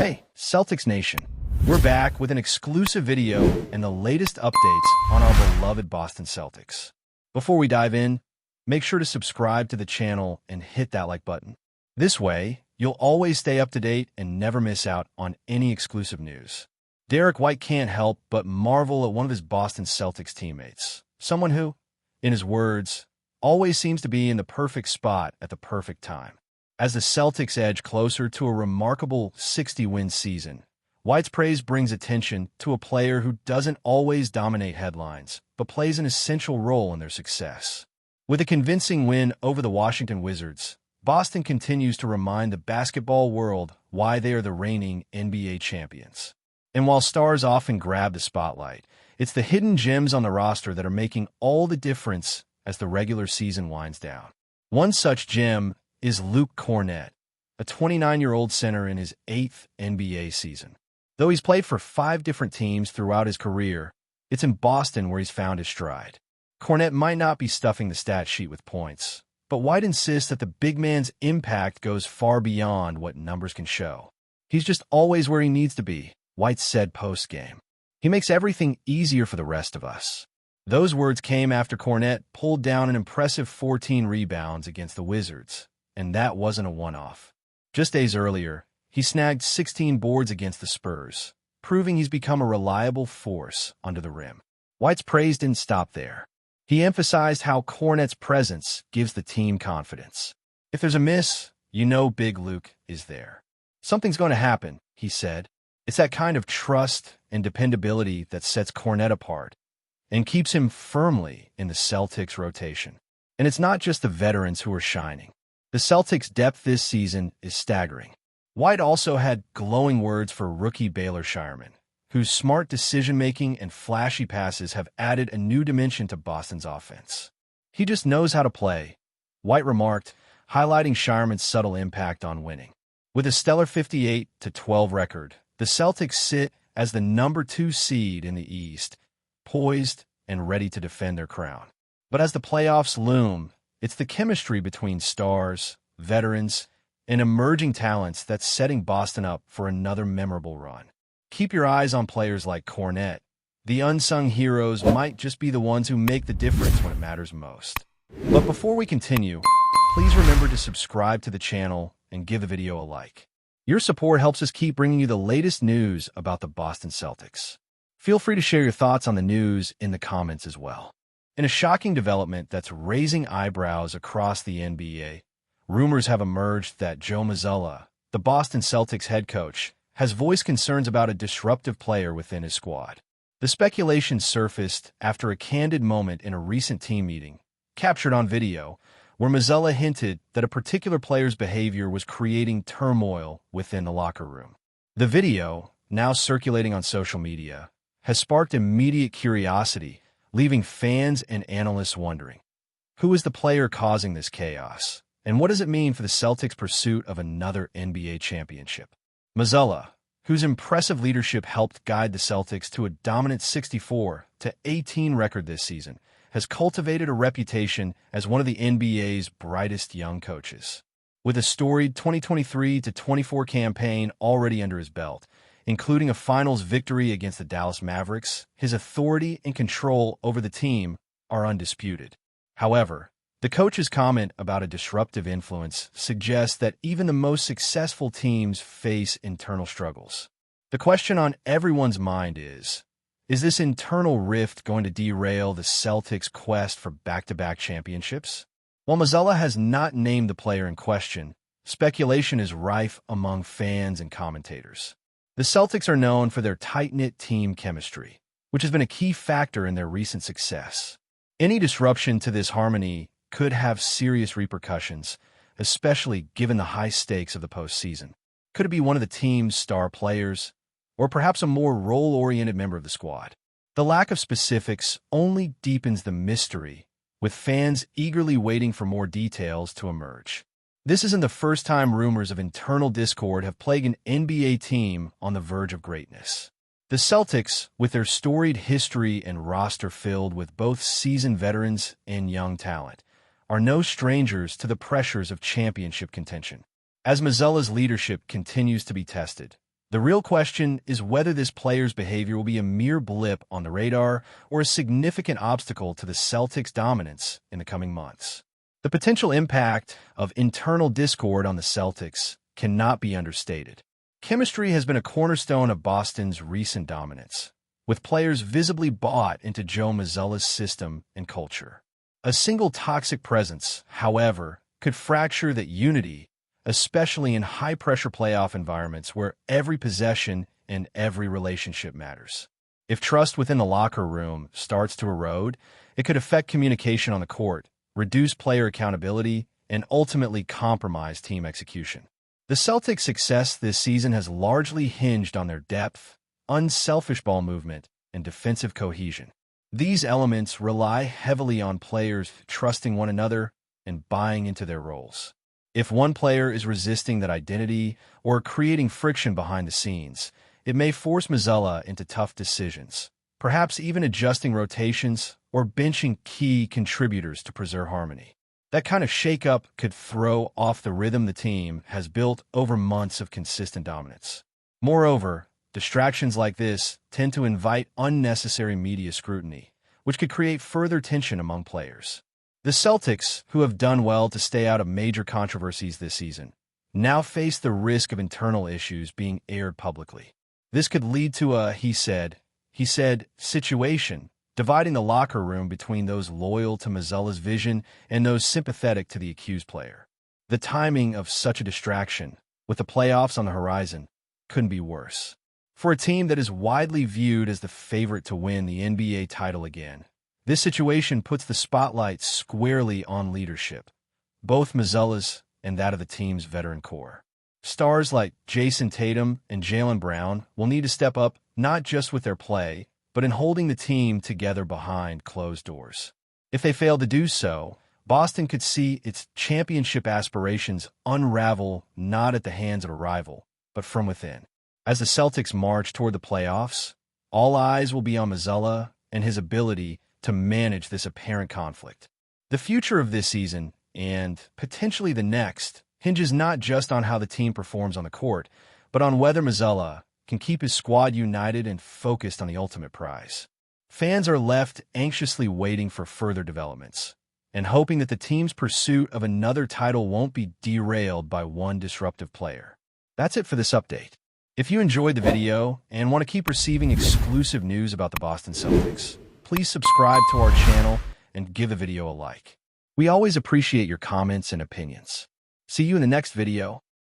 Hey, Celtics Nation. We're back with an exclusive video and the latest updates on our beloved Boston Celtics. Before we dive in, make sure to subscribe to the channel and hit that like button. This way, you'll always stay up to date and never miss out on any exclusive news. Derek White can't help but marvel at one of his Boston Celtics teammates, someone who, in his words, always seems to be in the perfect spot at the perfect time. As the Celtics edge closer to a remarkable 60-win season, White's praise brings attention to a player who doesn't always dominate headlines, but plays an essential role in their success. With a convincing win over the Washington Wizards, Boston continues to remind the basketball world why they are the reigning NBA champions. And while stars often grab the spotlight, it's the hidden gems on the roster that are making all the difference as the regular season winds down. One such gem is Luke Kornet, a 29-year-old center in his 8th NBA season. Though he's played for 5 different teams throughout his career, it's in Boston where he's found his stride. Kornet might not be stuffing the stat sheet with points, but White insists that the big man's impact goes far beyond what numbers can show. He's just always where he needs to be, White said post-game. He makes everything easier for the rest of us. Those words came after Kornet pulled down an impressive 14 rebounds against the Wizards, and that wasn't a one-off. Just days earlier, he snagged 16 boards against the Spurs, proving he's become a reliable force under the rim. White's praise didn't stop there. He emphasized how Kornet's presence gives the team confidence. If there's a miss, you know Big Luke is there. Something's going to happen, he said. It's that kind of trust and dependability that sets Kornet apart and keeps him firmly in the Celtics rotation. And it's not just the veterans who are shining. The Celtics' depth this season is staggering. White also had glowing words for rookie Baylor Shireman, whose smart decision-making and flashy passes have added a new dimension to Boston's offense. He just knows how to play, White remarked, highlighting Shireman's subtle impact on winning. With a stellar 58-12 record, the Celtics sit as the number 2 seed in the East, poised and ready to defend their crown. But as the playoffs loom, it's the chemistry between stars, veterans, and emerging talents that's setting Boston up for another memorable run. Keep your eyes on players like Kornet. The unsung heroes might just be the ones who make the difference when it matters most. But before we continue, please remember to subscribe to the channel and give the video a like. Your support helps us keep bringing you the latest news about the Boston Celtics. Feel free to share your thoughts on the news in the comments as well. In a shocking development that's raising eyebrows across the NBA, rumors have emerged that Joe Mazzulla, the Boston Celtics head coach, has voiced concerns about a disruptive player within his squad. The speculation surfaced after a candid moment in a recent team meeting, captured on video, where Mazzulla hinted that a particular player's behavior was creating turmoil within the locker room. The video, now circulating on social media, has sparked immediate curiosity, leaving fans and analysts wondering, who is the player causing this chaos? And what does it mean for the Celtics' pursuit of another NBA championship? Mazzulla, whose impressive leadership helped guide the Celtics to a dominant 64-18 record this season, has cultivated a reputation as one of the NBA's brightest young coaches. With a storied 2023-24 campaign already under his belt, including a finals victory against the Dallas Mavericks, his authority and control over the team are undisputed. However, the coach's comment about a disruptive influence suggests that even the most successful teams face internal struggles. The question on everyone's mind is this internal rift going to derail the Celtics' quest for back-to-back championships? While Mazzulla has not named the player in question, speculation is rife among fans and commentators. The Celtics are known for their tight-knit team chemistry, which has been a key factor in their recent success. Any disruption to this harmony could have serious repercussions, especially given the high stakes of the postseason. Could it be one of the team's star players, or perhaps a more role-oriented member of the squad? The lack of specifics only deepens the mystery, with fans eagerly waiting for more details to emerge. This isn't the first time rumors of internal discord have plagued an NBA team on the verge of greatness. The Celtics, with their storied history and roster filled with both seasoned veterans and young talent, are no strangers to the pressures of championship contention. As Mazzulla's leadership continues to be tested, The real question is whether this player's behavior will be a mere blip on the radar or a significant obstacle to the Celtics' dominance in the coming months. The potential impact of internal discord on the Celtics cannot be understated. Chemistry has been a cornerstone of Boston's recent dominance, with players visibly bought into Joe Mazzulla's system and culture. A single toxic presence, however, could fracture that unity, especially in high-pressure playoff environments where every possession and every relationship matters. If trust within the locker room starts to erode, it could affect communication on the court, reduce player accountability, and ultimately compromise team execution. The Celtics' success this season has largely hinged on their depth, unselfish ball movement, and defensive cohesion. These elements rely heavily on players trusting one another and buying into their roles. If one player is resisting that identity or creating friction behind the scenes, it may force Mazzulla into tough decisions, perhaps even adjusting rotations or benching key contributors to preserve harmony. That kind of shakeup could throw off the rhythm the team has built over months of consistent dominance. Moreover, distractions like this tend to invite unnecessary media scrutiny, which could create further tension among players. The Celtics, who have done well to stay out of major controversies this season, now face the risk of internal issues being aired publicly. This could lead to a he said situation, dividing the locker room between those loyal to Mazzulla's vision and those sympathetic to the accused player. The timing of such a distraction, with the playoffs on the horizon, couldn't be worse. For a team that is widely viewed as the favorite to win the NBA title again, this situation puts the spotlight squarely on leadership, both Mazzulla's and that of the team's veteran core. Stars like Jason Tatum and Jaylen Brown will need to step up not just with their play, but in holding the team together behind closed doors. If they fail to do so, Boston could see its championship aspirations unravel not at the hands of a rival, but from within. As the Celtics march toward the playoffs, all eyes will be on Mazzulla and his ability to manage this apparent conflict. The future of this season, and potentially the next, hinges not just on how the team performs on the court, but on whether Mazzulla can keep his squad united and focused on the ultimate prize. Fans are left anxiously waiting for further developments, and hoping that the team's pursuit of another title won't be derailed by one disruptive player. That's it for this update. If you enjoyed the video and want to keep receiving exclusive news about the Boston Celtics, please subscribe to our channel and give the video a like. We always appreciate your comments and opinions. See you in the next video.